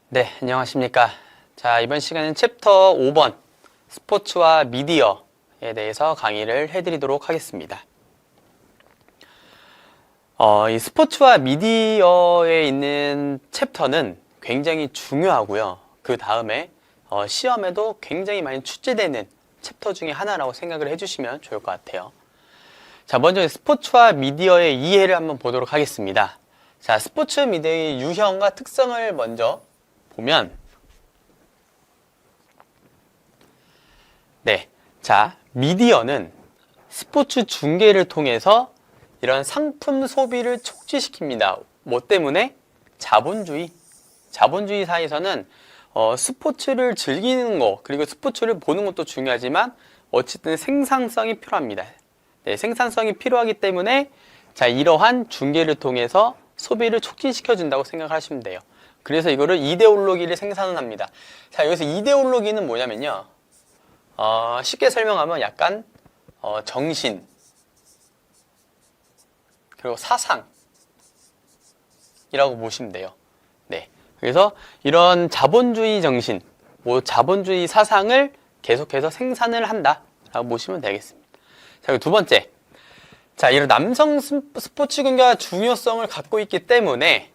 네, 안녕하십니까. 자, 이번 시간은 챕터 5번 스포츠와 미디어에 대해서 강의를 해드리도록 하겠습니다. 이 스포츠와 미디어에 있는 챕터는 굉장히 중요하고요. 그 다음에 시험에도 굉장히 많이 출제되는 챕터 중에 하나라고 생각을 해주시면 좋을 것 같아요. 자, 먼저 스포츠와 미디어의 이해를 한번 보도록 하겠습니다. 자, 스포츠 미디어의 유형과 특성을 먼저 보면, 네, 자, 미디어는 스포츠 중계를 통해서 이런 상품 소비를 촉진시킵니다. 뭐 때문에? 자본주의 사회에서는 스포츠를 즐기는 거, 그리고 스포츠를 보는 것도 중요하지만 어쨌든 생산성이 필요합니다. 네, 생산성이 필요하기 때문에 자, 이러한 중계를 통해서 소비를 촉진시켜준다고 생각하시면 돼요. 그래서 이거를 이데올로기를 생산을 합니다. 자, 여기서 이데올로기는 뭐냐면요. 쉽게 설명하면 약간 정신, 그리고 사상이라고 보시면 돼요. 네. 그래서 이런 자본주의 정신, 자본주의 사상을 계속해서 생산을 한다라고 보시면 되겠습니다. 자, 그리고 두 번째. 자, 이런 남성 스포츠 경기가 중요성을 갖고 있기 때문에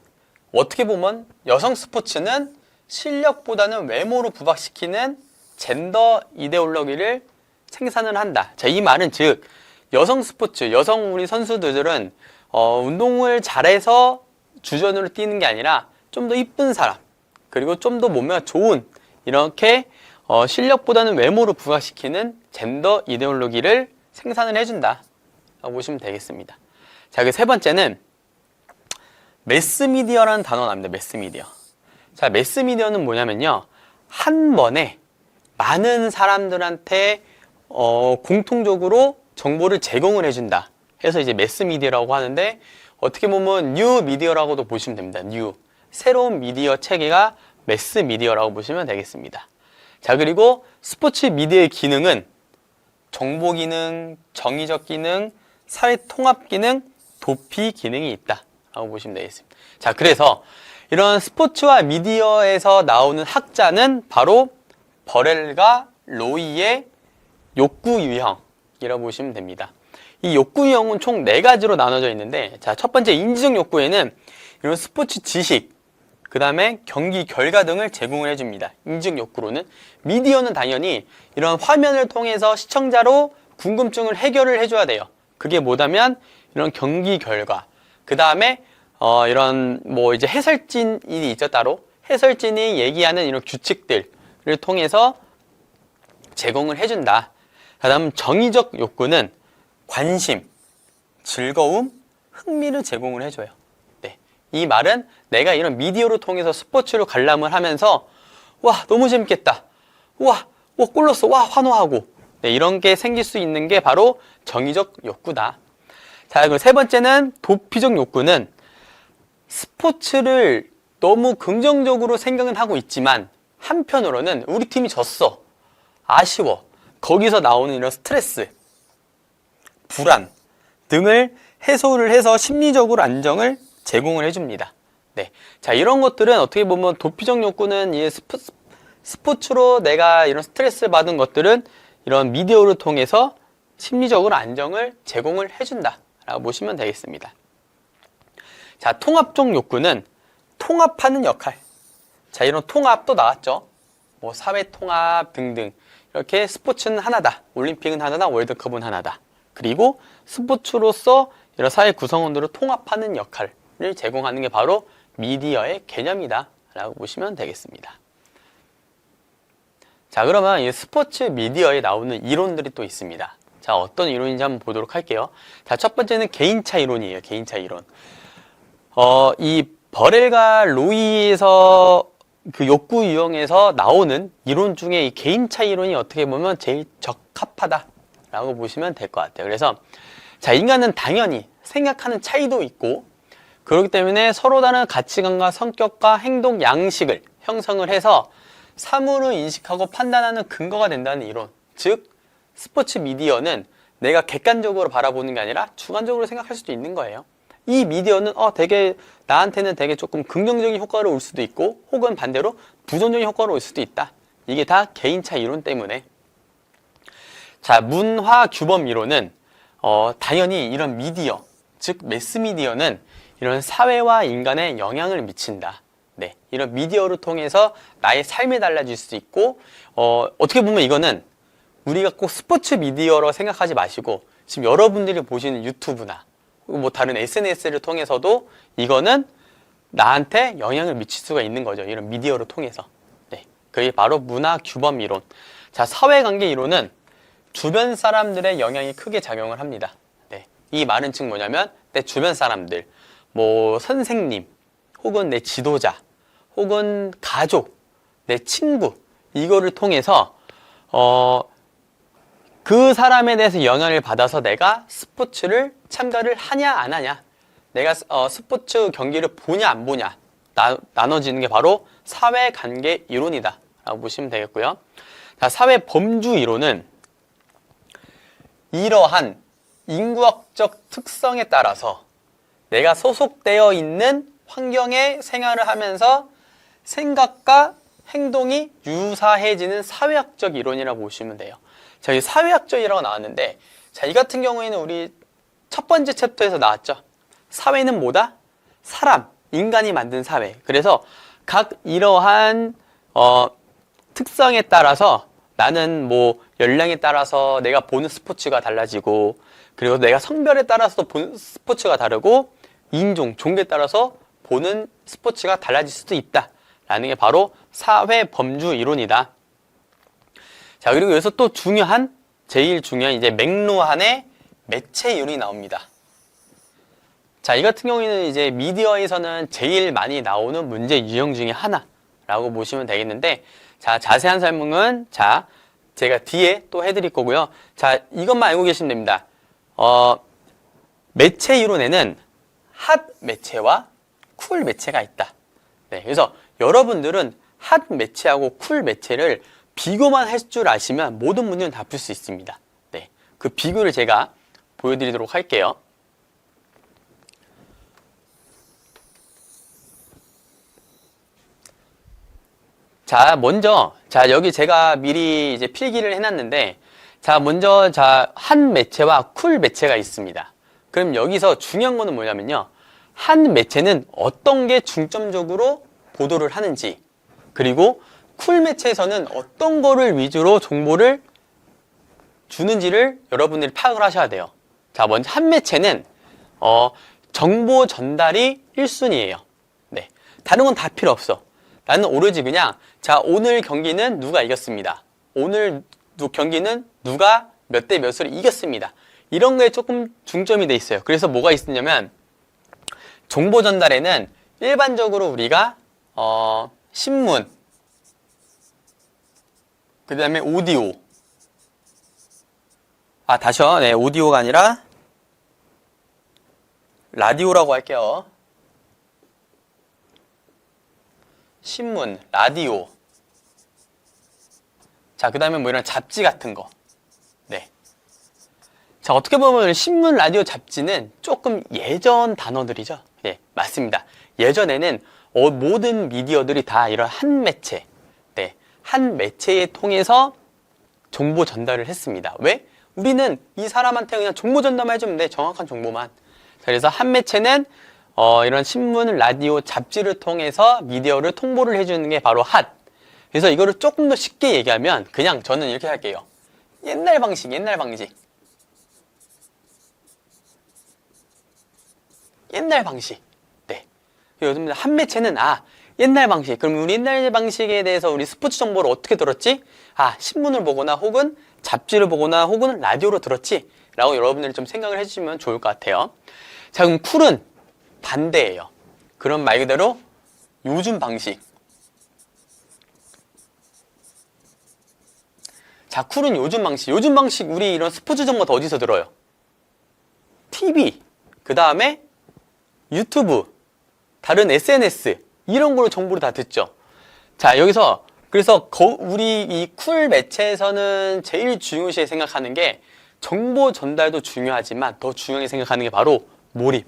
어떻게 보면 여성 스포츠는 실력보다는 외모로 부각시키는 젠더 이데올로기를 생산을 한다. 자, 이 말은 즉 여성 스포츠, 여성 우리 선수들은 운동을 잘해서 주전으로 뛰는 게 아니라 좀 더 이쁜 사람, 그리고 좀 더 몸매가 좋은, 이렇게 실력보다는 외모로 부각시키는 젠더 이데올로기를 생산을 해준다 라고 보시면 되겠습니다. 자, 그 세 번째는 매스미디어라는 단어가 나옵니다. 매스미디어. 자, 매스미디어는 뭐냐면요, 한 번에 많은 사람들한테 공통적으로 정보를 제공을 해준다 해서 이제 매스미디어라고 하는데, 어떻게 보면 뉴 미디어라고도 보시면 됩니다. 뉴, 새로운 미디어 체계가 매스미디어라고 보시면 되겠습니다. 자, 그리고 스포츠 미디어의 기능은 정보 기능, 정의적 기능, 사회 통합 기능, 도피 기능이 있다 라고 보시면 되겠습니다. 자, 그래서 이런 스포츠와 미디어에서 나오는 학자는 바로 버렐과 로이의 욕구 유형이라고 보시면 됩니다. 이 욕구 유형은 총 4가지로 나눠져 있는데, 자, 첫 번째 인지적 욕구에는 이런 스포츠 지식, 그 다음에 경기 결과 등을 제공을 해줍니다. 인지적 욕구로는. 미디어는 당연히 이런 화면을 통해서 시청자로 궁금증을 해결을 해줘야 돼요. 그게 뭐냐면 이런 경기 결과, 그 다음에 이런 이제 해설진이 있죠. 따로 해설진이 얘기하는 이런 규칙들을 통해서 제공을 해준다. 그 다음 정의적 욕구는 관심, 즐거움, 흥미를 제공을 해줘요. 네, 이 말은 내가 이런 미디어를 통해서 스포츠를 관람을 하면서 와, 너무 재밌겠다, 와, 골 넣었어, 와, 환호하고, 네, 이런 게 생길 수 있는 게 바로 정의적 욕구다. 자, 그리고 세 번째는 도피적 욕구는 스포츠를 너무 긍정적으로 생각은 하고 있지만 한편으로는 우리 팀이 졌어, 아쉬워, 거기서 나오는 이런 스트레스, 불안 등을 해소를 해서 심리적으로 안정을 제공을 해줍니다. 네, 자, 이런 것들은 어떻게 보면 도피적 욕구는 이 스포츠로 내가 이런 스트레스를 받은 것들은 이런 미디어를 통해서 심리적으로 안정을 제공을 해준다 라고 보시면 되겠습니다. 자, 통합적 욕구는 통합하는 역할. 자, 이런 통합도 나왔죠. 사회 통합 등등. 이렇게 스포츠는 하나다, 올림픽은 하나다, 월드컵은 하나다. 그리고 스포츠로서 이런 사회 구성원들을 통합하는 역할을 제공하는 게 바로 미디어의 개념이다 라고 보시면 되겠습니다. 자, 그러면 이 스포츠 미디어에 나오는 이론들이 또 있습니다. 자, 어떤 이론인지 한번 보도록 할게요. 자, 첫 번째는 개인차 이론이에요. 개인차 이론. 이 버렐과 로이에서 그 욕구 유형에서 나오는 이론 중에 이 개인차 이론이 어떻게 보면 제일 적합하다라고 보시면 될 것 같아요. 그래서 자, 인간은 당연히 생각하는 차이도 있고, 그렇기 때문에 서로 다른 가치관과 성격과 행동 양식을 형성을 해서 사물을 인식하고 판단하는 근거가 된다는 이론. 즉, 스포츠 미디어는 내가 객관적으로 바라보는 게 아니라 주관적으로 생각할 수도 있는 거예요. 이 미디어는 되게 나한테는 되게 조금 긍정적인 효과를 올 수도 있고 혹은 반대로 부정적인 효과를 올 수도 있다. 이게 다 개인차 이론 때문에. 자, 문화 규범 이론은 당연히 이런 미디어, 즉 매스미디어는 이런 사회와 인간에 영향을 미친다. 네, 이런 미디어를 통해서 나의 삶이 달라질 수 있고 어떻게 보면 이거는 우리가 꼭 스포츠 미디어로 생각하지 마시고 지금 여러분들이 보시는 유튜브나 뭐 다른 SNS를 통해서도 이거는 나한테 영향을 미칠 수가 있는 거죠. 이런 미디어를 통해서. 네, 그게 바로 문화 규범 이론. 자, 사회관계 이론은 주변 사람들의 영향이 크게 작용을 합니다. 네, 이 말은 즉 뭐냐면 내 주변 사람들, 뭐 선생님, 혹은 내 지도자, 혹은 가족, 내 친구, 이거를 통해서 그 사람에 대해서 영향을 받아서 내가 스포츠를 참가를 하냐 안 하냐, 내가 스포츠 경기를 보냐 안 보냐 나눠지는 게 바로 사회관계 이론이다 라고 보시면 되겠고요. 자, 사회범주 이론은 이러한 인구학적 특성에 따라서 내가 소속되어 있는 환경에 생활을 하면서 생각과 행동이 유사해지는 사회학적 이론이라고 보시면 돼요. 자, 이 사회학적이라고 나왔는데, 자, 이 같은 경우에는 우리 첫 번째 챕터에서 나왔죠. 사회는 뭐다? 사람, 인간이 만든 사회. 그래서 각 이러한 특성에 따라서 나는 뭐 연령에 따라서 내가 보는 스포츠가 달라지고, 그리고 내가 성별에 따라서도 보는 스포츠가 다르고, 인종, 종교에 따라서 보는 스포츠가 달라질 수도 있다 라는 게 바로 사회범주 이론이다. 자, 그리고 여기서 또 제일 중요한 이제 맥루한의 매체 이론이 나옵니다. 자, 이 같은 경우에는 이제 미디어에서는 제일 많이 나오는 문제 유형 중에 하나라고 보시면 되겠는데, 자, 자세한 설명은 제가 뒤에 또 해드릴 거고요. 자, 이것만 알고 계시면 됩니다. 매체 이론에는 핫 매체와 쿨 매체가 있다. 네, 그래서 여러분들은 핫 매체하고 쿨 매체를 비교만 할 줄 아시면 모든 문제는 다 풀 수 있습니다. 네, 그 비교를 제가 보여드리도록 할게요. 자, 먼저, 여기 제가 미리 이제 필기를 해놨는데, 먼저, 한 매체와 쿨 매체가 있습니다. 그럼 여기서 중요한 거는 뭐냐면요. 한 매체는 어떤 게 중점적으로 보도를 하는지, 그리고 쿨 매체에서는 어떤 거를 위주로 정보를 주는지를 여러분들이 파악을 하셔야 돼요. 자, 먼저 한 매체는, 정보 전달이 1순위예요. 네. 다른 건 다 필요 없어. 나는 오로지 그냥, 오늘 경기는 누가 이겼습니다. 오늘 경기는 누가 몇 대 몇으로 이겼습니다. 이런 거에 조금 중점이 돼 있어요. 그래서 뭐가 있냐면, 정보 전달에는 일반적으로 우리가, 신문, 그 다음에 오디오. 다시요. 네, 오디오가 아니라, 라디오라고 할게요. 신문, 라디오. 그 다음에 뭐 이런 잡지 같은 거. 네. 자, 어떻게 보면 신문, 라디오, 잡지는 조금 예전 단어들이죠. 네, 맞습니다. 예전에는 모든 미디어들이 다 이런 한 매체, 네, 한 매체에 통해서 정보 전달을 했습니다. 왜? 우리는 이 사람한테 그냥 정보 전달만 해주면 돼. 정확한 정보만. 그래서 한 매체는 이런 신문, 라디오, 잡지를 통해서 미디어를 통보를 해주는 게 바로 핫. 그래서 이거를 조금 더 쉽게 얘기하면 그냥 저는 이렇게 할게요. 옛날 방식. 옛날 방식. 네. 요즘 한 매체는 옛날 방식. 그럼 우리 옛날 방식에 대해서 우리 스포츠 정보를 어떻게 들었지? 신문을 보거나 혹은 잡지를 보거나 혹은 라디오로 들었지? 라고 여러분들이 좀 생각을 해주시면 좋을 것 같아요. 자, 그럼 쿨은 반대예요. 그럼 말 그대로 요즘 방식. 자, 쿨은 요즘 방식. 요즘 방식 우리 이런 스포츠 정보 다 어디서 들어요? TV, 그 다음에 유튜브, 다른 SNS 이런 걸로 정보를 다 듣죠. 자, 여기서 그래서 우리 이 쿨 매체에서는 제일 중요시 생각하는 게 정보 전달도 중요하지만 더 중요하게 생각하는 게 바로 몰입.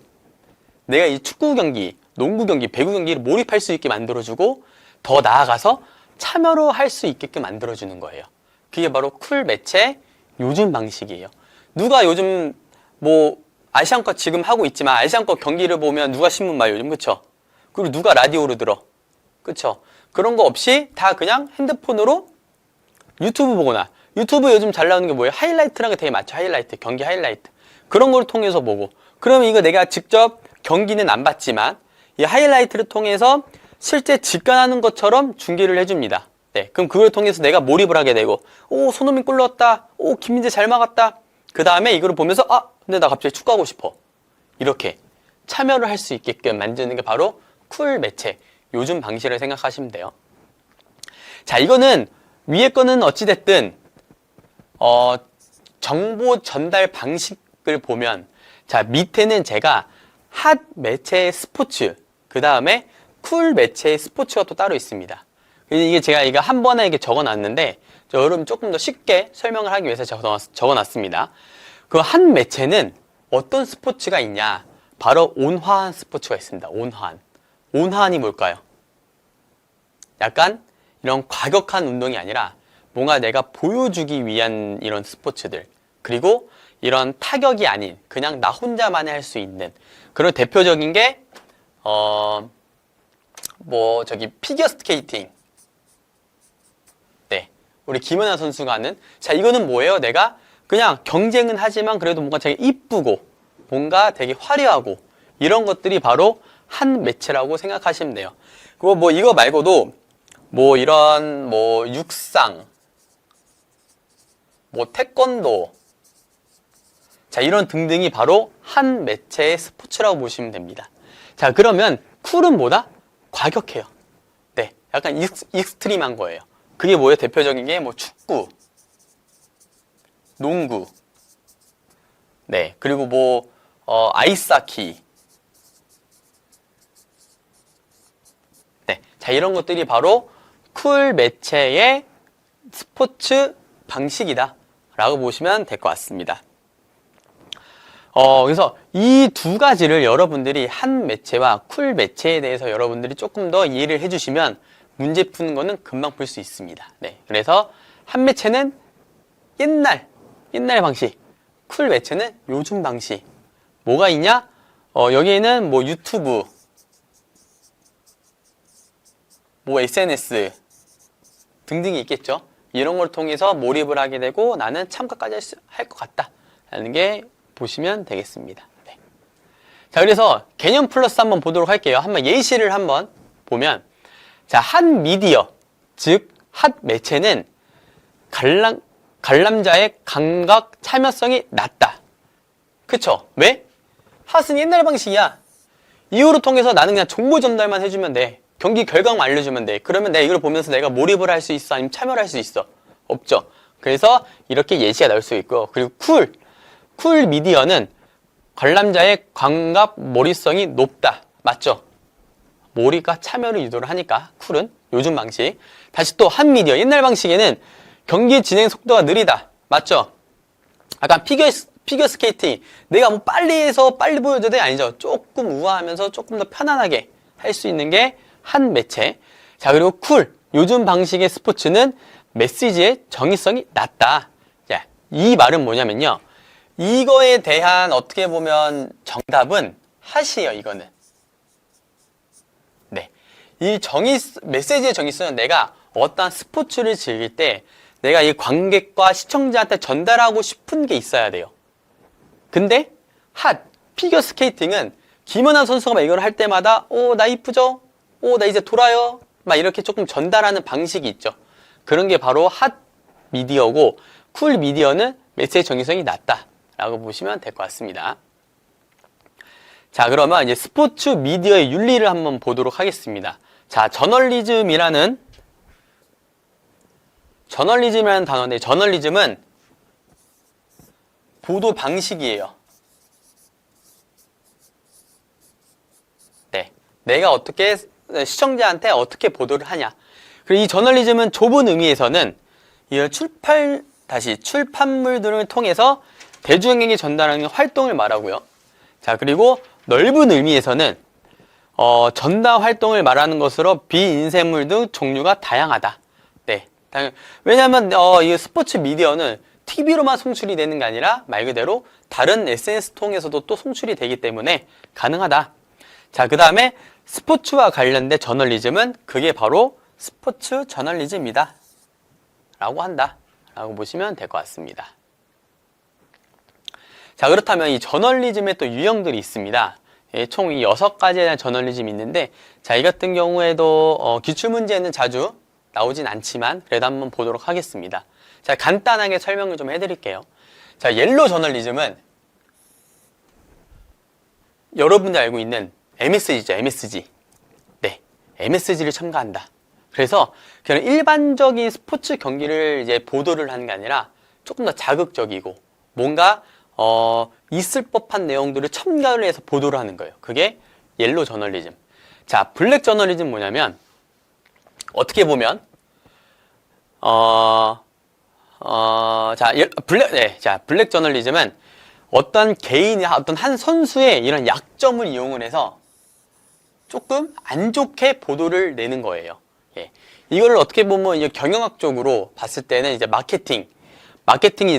내가 이 축구 경기, 농구 경기, 배구 경기를 몰입할 수 있게 만들어주고 더 나아가서 참여로 할 수 있게끔 만들어주는 거예요. 그게 바로 쿨 매체 요즘 방식이에요. 누가 요즘 뭐 아시안컵 지금 하고 있지만 아시안컵 경기를 보면 누가 신문 봐요 요즘, 그쵸? 그리고 누가 라디오를 들어, 그쵸? 그런 거 없이 다 그냥 핸드폰으로 유튜브 보거나, 유튜브 요즘 잘 나오는 게 뭐예요? 하이라이트라는 게 되게 많죠. 하이라이트, 경기 하이라이트. 그런 걸 통해서 보고, 그러면 이거 내가 직접 경기는 안 봤지만 이 하이라이트를 통해서 실제 직관하는 것처럼 중계를 해줍니다. 네, 그럼 그걸 통해서 내가 몰입을 하게 되고, 오, 손흥민 골 넣었다, 오, 김민재 잘 막았다. 그 다음에 이거를 보면서, 아, 근데 나 갑자기 축구하고 싶어. 이렇게 참여를 할 수 있게끔 만드는 게 바로 쿨 매체, 요즘 방식을 생각하시면 돼요. 자, 이거는 위에 거는 어찌됐든 정보 전달 방식을 보면, 자, 밑에는 제가 핫 매체의 스포츠, 그 다음에 쿨 매체의 스포츠가 또 따로 있습니다. 이게 제가 이거 한 번에 이렇게 적어놨는데, 여러분 조금 더 쉽게 설명을 하기 위해서 적어놨습니다. 그 한 매체는 어떤 스포츠가 있냐? 바로 온화한 스포츠가 있습니다. 온화한. 온화한이 뭘까요? 약간 이런 과격한 운동이 아니라 뭔가 내가 보여주기 위한 이런 스포츠들, 그리고 이런 타격이 아닌 그냥 나 혼자만이 할 수 있는 그런 대표적인 게 피겨 스케이팅. 네, 우리 김연아 선수가 하는. 자, 이거는 뭐예요? 내가 그냥 경쟁은 하지만 그래도 뭔가 되게 이쁘고 뭔가 되게 화려하고 이런 것들이 바로 한 매체라고 생각하시면 돼요. 그리고 뭐 이거 말고도 뭐 이런 뭐 육상, 뭐 태권도, 자, 이런 등등이 바로 한 매체의 스포츠라고 보시면 됩니다. 자, 그러면 쿨은 뭐다? 과격해요. 네, 약간 익스트림한 거예요. 그게 뭐예요? 대표적인 게 뭐 축구, 농구, 네, 그리고 뭐 아이스하키, 네, 자, 이런 것들이 바로 쿨 매체의 스포츠 방식이다 라고 보시면 될 것 같습니다. 그래서 이 두 가지를 여러분들이 한 매체와 쿨 매체에 대해서 여러분들이 조금 더 이해를 해주시면 문제 푸는 거는 금방 풀 수 있습니다. 네, 그래서 한 매체는 옛날 방식, 쿨 매체는 요즘 방식. 뭐가 있냐? 여기에는 뭐 유튜브, 뭐 SNS 등등이 있겠죠. 이런 걸 통해서 몰입을 하게 되고 나는 참가까지 할 것 같다 라는 게 보시면 되겠습니다. 네. 자, 그래서 개념 플러스 한번 보도록 할게요. 한번 예시를 한번 보면, 자, 한 미디어, 즉 한 매체는 관람자의 감각 참여성이 낮다. 그쵸? 왜? 핫은 옛날 방식이야. 이거를 통해서 나는 그냥 정보 전달만 해주면 돼. 경기 결과만 알려주면 돼. 그러면 내가 이걸 보면서 내가 몰입을 할 수 있어? 아니면 참여를 할 수 있어? 없죠. 그래서 이렇게 예시가 나올 수 있고요. 그리고 쿨 미디어는 관람자의 감각 몰입성이 높다. 맞죠? 몰입과 참여를 유도를 하니까 쿨은 요즘 방식. 다시 또 한 미디어, 옛날 방식에는 경기 진행 속도가 느리다. 맞죠? 약간 피겨 스케이팅. 내가 뭐 빨리 해서 빨리 보여줘야 돼? 아니죠. 조금 우아하면서 조금 더 편안하게 할 수 있는 게 한 매체. 자, 그리고 쿨, 요즘 방식의 스포츠는 메시지의 정의성이 낮다. 자, 이 말은 뭐냐면요. 이거에 대한 어떻게 보면 정답은 핫이에요, 이거는. 네. 이 메시지의 정의성은 내가 어떠한 스포츠를 즐길 때 내가 이 관객과 시청자한테 전달하고 싶은 게 있어야 돼요. 근데 핫, 피겨 스케이팅은 김연아 선수가 막 이걸 할 때마다 나 이쁘죠? 나 이제 돌아요? 막 이렇게 조금 전달하는 방식이 있죠. 그런 게 바로 핫 미디어고, 쿨 미디어는 메시지 정의성이 낮다 라고 보시면 될 것 같습니다. 자, 그러면 이제 스포츠 미디어의 윤리를 한번 보도록 하겠습니다. 자, 저널리즘이라는 단어인데, 저널리즘은 보도 방식이에요. 네, 내가 시청자한테 어떻게 보도를 하냐. 그리고 이 저널리즘은 좁은 의미에서는 이 출판물들을 통해서 대중에게 전달하는 활동을 말하고요. 자, 그리고 넓은 의미에서는 전담 활동을 말하는 것으로 비인쇄물 등 종류가 다양하다. 네. 왜냐하면 이 스포츠 미디어는 TV로만 송출이 되는 게 아니라 말 그대로 다른 SNS 통해서도 또 송출이 되기 때문에 가능하다. 자, 그 다음에 스포츠와 관련된 저널리즘은 그게 바로 스포츠 저널리즘이다 라고 한다 라고 보시면 될 것 같습니다. 자, 그렇다면 이 저널리즘의 또 유형들이 있습니다. 총 이 6가지에 대한 저널리즘이 있는데, 자, 이 같은 경우에도 기출문제에는 자주 나오진 않지만 그래도 한번 보도록 하겠습니다. 자, 간단하게 설명을 좀 해드릴게요. 자, 옐로 저널리즘은 여러분들 알고 있는 MSG죠, MSG. 네, MSG를 첨가한다. 그래서 그냥 일반적인 스포츠 경기를 이제 보도를 하는 게 아니라 조금 더 자극적이고 뭔가 있을 법한 내용들을 첨가를 해서 보도를 하는 거예요. 그게 옐로 저널리즘. 자, 블랙 저널리즘 뭐냐면 어떻게 보면 블랙 저널리즘은 어떤 개인이 어떤 한 선수의 이런 약점을 이용을 해서 조금 안 좋게 보도를 내는 거예요. 예. 이거를 어떻게 보면 이제 경영학적으로 봤을 때는 이제 마케팅이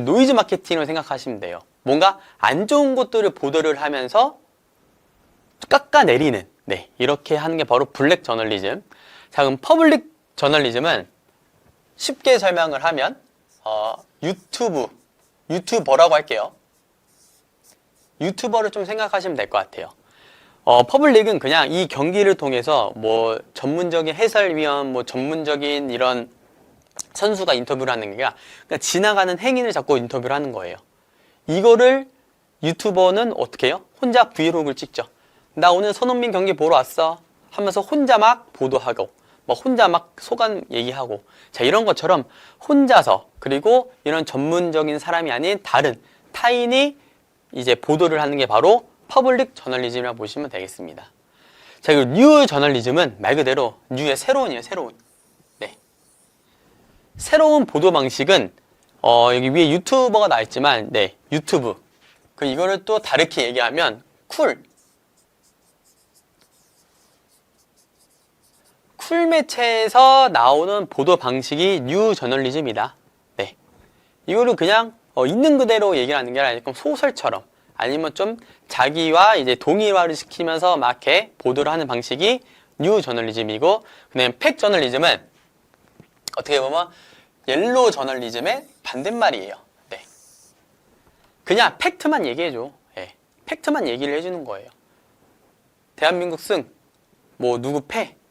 노이즈 마케팅을 생각하시면 돼요. 뭔가 안 좋은 것들을 보도를 하면서 깎아내리는, 네, 이렇게 하는 게 바로 블랙 저널리즘. 자, 그럼 퍼블릭 저널리즘은 쉽게 설명을 하면 유튜버라고 할게요. 유튜버를 좀 생각하시면 될 것 같아요. 퍼블릭은 그냥 이 경기를 통해서 뭐 전문적인 해설위원, 뭐 전문적인 이런 선수가 인터뷰를 하는 게 아니라 그냥 지나가는 행인을 잡고 인터뷰를 하는 거예요. 이거를 유튜버는 어떻게 해요? 혼자 브이로그를 찍죠. 나 오늘 손흥민 경기 보러 왔어 하면서 혼자 막 보도하고 뭐 혼자 막 소감 얘기하고, 자, 이런 것처럼 혼자서, 그리고 이런 전문적인 사람이 아닌 다른 타인이 이제 보도를 하는 게 바로 퍼블릭 저널리즘이라고 보시면 되겠습니다. 자, 그리고 뉴 저널리즘은 말 그대로 뉴의 새로운이에요. 새로운. 네. 새로운 보도 방식은 여기 위에 유튜버가 나와 있지만, 네, 유튜브. 이거를 또 다르게 얘기하면 쿨 매체에서 나오는 보도 방식이 뉴 저널리즘이다. 네. 이거를 그냥 있는 그대로 얘기를 하는 게 아니라 소설처럼, 아니면 좀 자기와 이제 동일화를 시키면서 막 이렇게 보도를 하는 방식이 뉴 저널리즘이고, 그다음에 팩 저널리즘은 어떻게 보면 옐로 저널리즘의 반대말이에요. 네. 그냥 팩트만 얘기해줘. 네. 팩트만 얘기를 해주는 거예요. 대한민국 승, 뭐 누구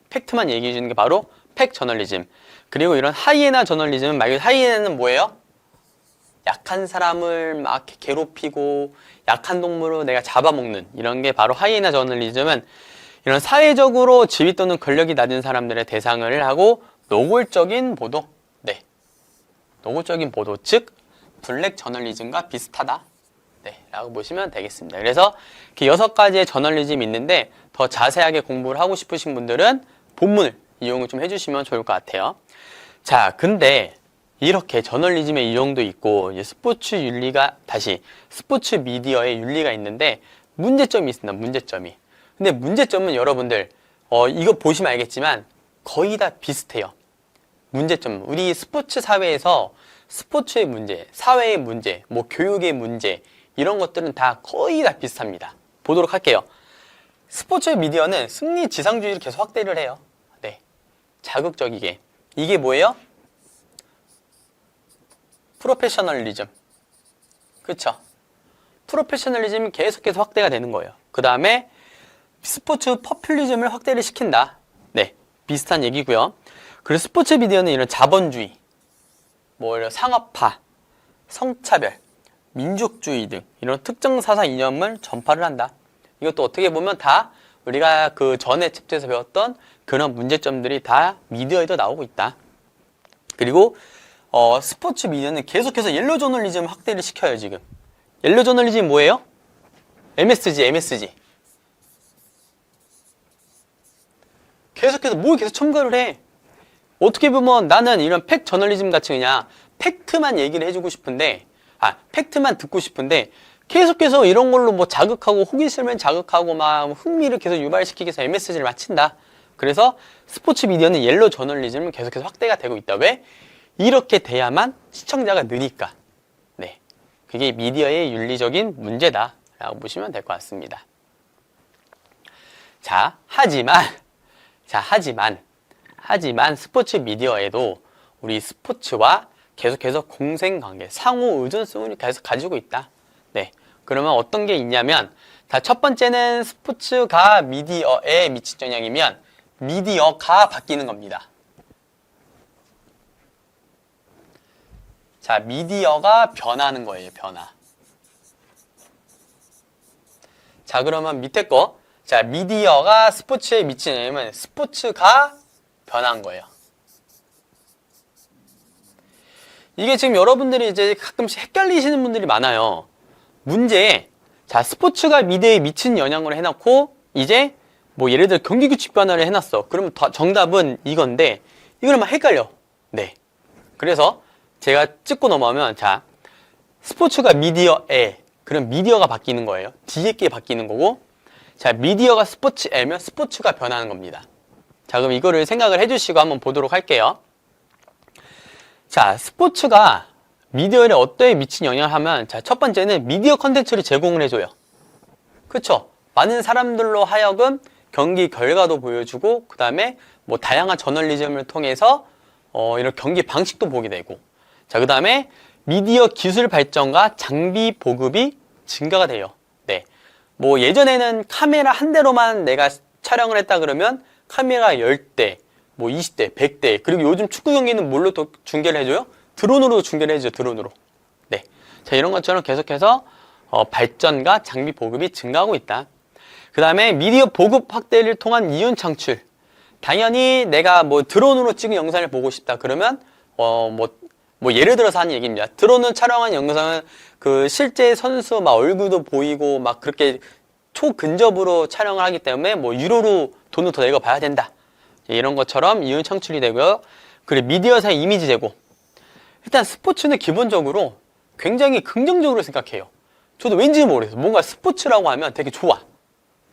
팩트만 얘기해주는 게 바로 팩 저널리즘. 그리고 이런 하이에나 저널리즘은 말 그대로 하이에나는 뭐예요? 약한 사람을 막 괴롭히고 약한 동물을 내가 잡아먹는, 이런 게 바로 하이에나 저널리즘은 이런 사회적으로 지위 또는 권력이 낮은 사람들의 대상을 하고 노골적인 보도, 네, 노골적인 보도, 즉 블랙 저널리즘과 비슷하다, 네, 라고 보시면 되겠습니다. 그래서 이렇게 6가지의 저널리즘이 있는데 더 자세하게 공부를 하고 싶으신 분들은 본문을 이용을 좀 해주시면 좋을 것 같아요. 자, 근데 이렇게 저널리즘의 유형도 있고 이제 스포츠 미디어의 윤리가 있는데 문제점이 있습니다. 문제점이. 근데 문제점은 여러분들 이거 보시면 알겠지만 거의 다 비슷해요. 문제점. 우리 스포츠 사회에서 스포츠의 문제, 사회의 문제, 뭐 교육의 문제, 이런 것들은 다 거의 다 비슷합니다. 보도록 할게요. 스포츠 미디어는 승리 지상주의를 계속 확대를 해요. 네, 자극적이게. 이게 뭐예요? 프로페셔널리즘. 그쵸? 프로페셔널리즘이 계속해서 확대가 되는 거예요. 그 다음에 스포츠 퍼퓰리즘을 확대를 시킨다. 네, 비슷한 얘기고요. 그리고 스포츠 미디어는 이런 자본주의, 뭐 이런 상업화, 성차별, 민족주의 등 이런 특정 사상 이념을 전파를 한다. 이것도 어떻게 보면 다 우리가 그 전에 챕터에서 배웠던 그런 문제점들이 다 미디어에도 나오고 있다. 그리고 스포츠 미디어는 계속해서 옐로 저널리즘 확대를 시켜요. 지금 옐로 저널리즘 뭐예요? MSG 계속해서 뭘 계속 첨가를 해. 어떻게 보면 나는 이런 팩 저널리즘 같이 그냥 팩트만 얘기를 해주고 싶은데, 팩트만 듣고 싶은데 계속해서 이런 걸로 뭐 자극하고 호기심을 자극하고 막 흥미를 계속 유발시키기 위해서 MSG를 마친다. 그래서 스포츠 미디어는 옐로우 저널리즘을 계속해서 확대가 되고 있다. 왜? 이렇게 돼야만 시청자가 느니까. 네, 그게 미디어의 윤리적인 문제다라고 보시면 될 것 같습니다. 하지만 스포츠 미디어에도 우리 스포츠와 계속해서 공생관계, 상호 의존성을 계속 가지고 있다. 네, 그러면 어떤 게 있냐면, 자, 첫 번째는 스포츠가 미디어에 미친 영향이면 미디어가 바뀌는 겁니다. 자, 미디어가 변하는 거예요, 변화. 자, 그러면 밑에 거. 자, 미디어가 스포츠에 미친 영향이면 스포츠가 변한 거예요. 이게 지금 여러분들이 이제 가끔씩 헷갈리시는 분들이 많아요. 문제에, 자, 스포츠가 미디어에 미친 영향을 해놓고, 이제, 뭐, 예를 들어 경기 규칙 변화를 해놨어. 그러면 정답은 이건데, 이걸 막 헷갈려. 네. 그래서, 제가 찍고 넘어가면, 자, 스포츠가 미디어에, 그럼 미디어가 바뀌는 거예요. 뒤에 게 바뀌는 거고, 자, 미디어가 스포츠에면 스포츠가 변하는 겁니다. 자, 그럼 이거를 생각을 해주시고 한번 보도록 할게요. 자, 스포츠가 미디어에 어떠에 미친 영향을 하면, 자, 첫 번째는 미디어 컨텐츠를 제공을 해줘요. 그쵸? 많은 사람들로 하여금 경기 결과도 보여주고, 그 다음에 뭐 다양한 저널리즘을 통해서 이런 경기 방식도 보게 되고, 자, 그 다음에 미디어 기술 발전과 장비 보급이 증가가 돼요. 네. 뭐 예전에는 카메라 한 대로만 내가 촬영을 했다 그러면 카메라 10대, 뭐 20대, 100대, 그리고 요즘 축구 경기는 뭘로 또 중계를 해줘요? 드론으로 중계를 해줘요, 드론으로. 네. 자, 이런 것처럼 계속해서 발전과 장비 보급이 증가하고 있다. 그 다음에 미디어 보급 확대를 통한 이윤 창출. 당연히 내가 뭐 드론으로 찍은 영상을 보고 싶다 그러면 뭐 예를 들어서 하는 얘기입니다. 드론은 촬영한 영상은 그 실제 선수 막 얼굴도 보이고 막 그렇게 초근접으로 촬영을 하기 때문에 뭐 유료로 돈을 더 내고 봐야 된다. 이런 것처럼 이윤 창출이 되고요. 그리고 미디어사의 이미지 제고. 일단 스포츠는 기본적으로 굉장히 긍정적으로 생각해요. 저도 왠지 모르겠어요. 뭔가 스포츠라고 하면 되게 좋아.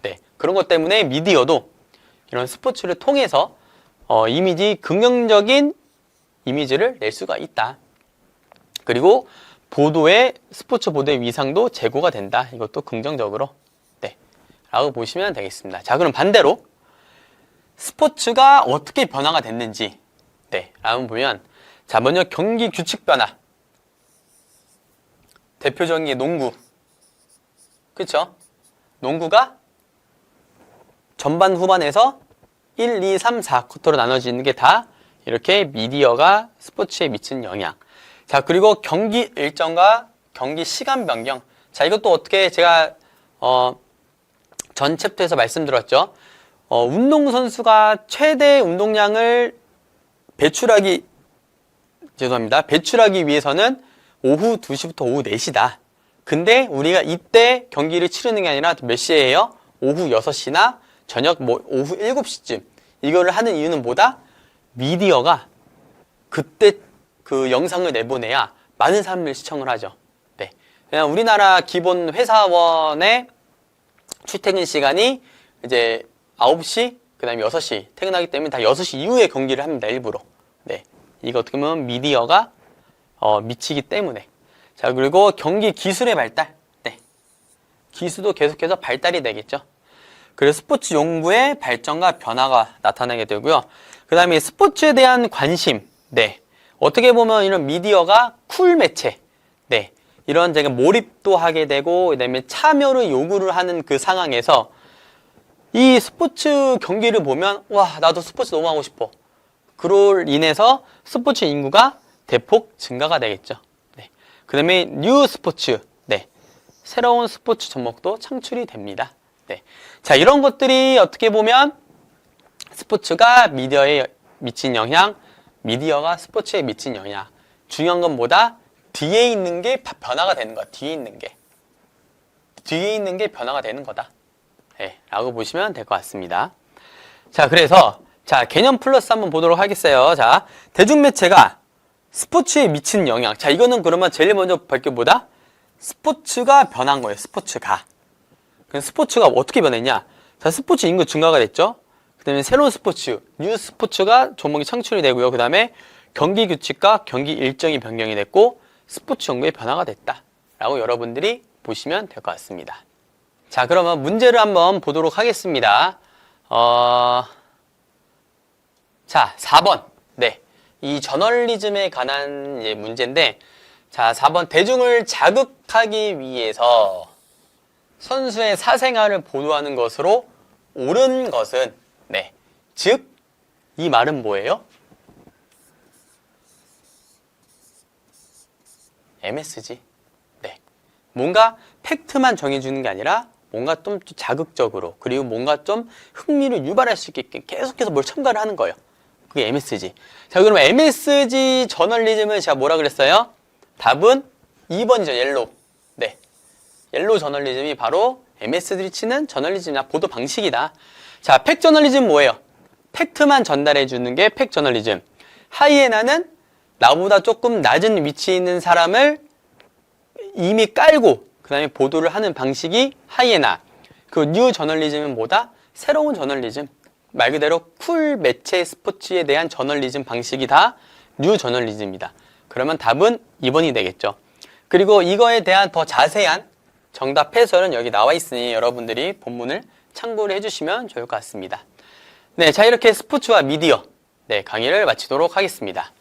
네, 그런 것 때문에 미디어도 이런 스포츠를 통해서 긍정적인 이미지를 낼 수가 있다. 그리고 스포츠 보도의 위상도 제고가 된다. 이것도 긍정적으로. 네, 라고 보시면 되겠습니다. 자, 그럼 반대로 스포츠가 어떻게 변화가 됐는지, 네, 라고 보면, 자, 먼저 경기 규칙 변화. 대표적인 게 농구. 그쵸? 농구가 전반 후반에서 1, 2, 3, 4쿼터로 나눠지는 게 다 이렇게 미디어가 스포츠에 미친 영향. 자, 그리고 경기 일정과 경기 시간 변경. 자, 이것도 어떻게 제가 전 챕터에서 말씀드렸죠. 운동선수가 최대 운동량을 배출하기 위해서는 오후 2시부터 오후 4시다. 근데 우리가 이때 경기를 치르는 게 아니라 몇 시에 해요? 오후 6시나 저녁 오후 7시쯤. 이거를 하는 이유는 뭐다? 미디어가 그때 그 영상을 내보내야 많은 사람들이 시청을 하죠. 네. 그냥 우리나라 기본 회사원의 출퇴근 시간이 이제 9시, 그 다음에 6시 퇴근하기 때문에 다 6시 이후에 경기를 합니다, 일부러. 네. 이거 어떻게 보면 미디어가 미치기 때문에. 자, 그리고 경기 기술의 발달. 네. 기술도 계속해서 발달이 되겠죠. 그래서 스포츠 용부의 발전과 변화가 나타나게 되고요. 그 다음에 스포츠에 대한 관심. 네. 어떻게 보면 이런 미디어가 쿨 매체. 네. 이런 제가 몰입도 하게 되고, 그 다음에 참여를 요구를 하는 그 상황에서 이 스포츠 경기를 보면, 와, 나도 스포츠 너무 하고 싶어. 그로 인해서 스포츠 인구가 대폭 증가가 되겠죠. 네. 그 다음에 뉴 스포츠. 네. 새로운 스포츠 종목도 창출이 됩니다. 네. 자, 이런 것들이 어떻게 보면 스포츠가 미디어에 미친 영향, 미디어가 스포츠에 미친 영향. 중요한 건 뭐다? 뒤에 있는 게 변화가 되는 거야. 뒤에 있는 게 변화가 되는 거다. 네, 라고 보시면 될 것 같습니다. 자, 그래서 자, 개념 플러스 한번 보도록 하겠어요. 자, 대중매체가 스포츠에 미친 영향. 자, 이거는 그러면 제일 먼저 볼 게 뭐다? 스포츠가 변한 거예요. 스포츠가. 그럼 스포츠가 어떻게 변했냐? 자, 스포츠 인구 증가가 됐죠? 그 다음에 새로운 스포츠, 뉴 스포츠가 종목이 창출이 되고요. 그 다음에 경기 규칙과 경기 일정이 변경이 됐고 스포츠 정보의 변화가 됐다 라고 여러분들이 보시면 될 것 같습니다. 자, 그러면 문제를 한번 보도록 하겠습니다. 자, 4번. 네. 이 저널리즘에 관한 이제 문제인데, 자, 4번. 대중을 자극하기 위해서 선수의 사생활을 보도하는 것으로 옳은 것은, 네. 즉, 이 말은 뭐예요? MSG. 네. 뭔가 팩트만 정해주는 게 아니라 뭔가 좀 자극적으로 그리고 뭔가 좀 흥미를 유발할 수 있게 계속해서 뭘 첨가를 하는 거예요. 그게 MSG. 자, 그럼 MSG 저널리즘을 제가 뭐라 그랬어요? 답은 2번이죠. 옐로우. 네. 옐로우 저널리즘이 바로 MSG들이 치는 저널리즘이나 보도 방식이다. 자, 팩 저널리즘 뭐예요? 팩트만 전달해 주는 게 팩 저널리즘. 하이에나는 나보다 조금 낮은 위치에 있는 사람을 이미 깔고 그 다음에 보도를 하는 방식이 하이에나. 그 뉴 저널리즘은 뭐다? 새로운 저널리즘. 말 그대로 쿨 매체 스포츠에 대한 저널리즘 방식이 다 뉴 저널리즘이다. 그러면 답은 2번이 되겠죠. 그리고 이거에 대한 더 자세한 정답 해설은 여기 나와 있으니 여러분들이 본문을 참고를 해주시면 좋을 것 같습니다. 네, 자, 이렇게 스포츠와 미디어, 네, 강의를 마치도록 하겠습니다.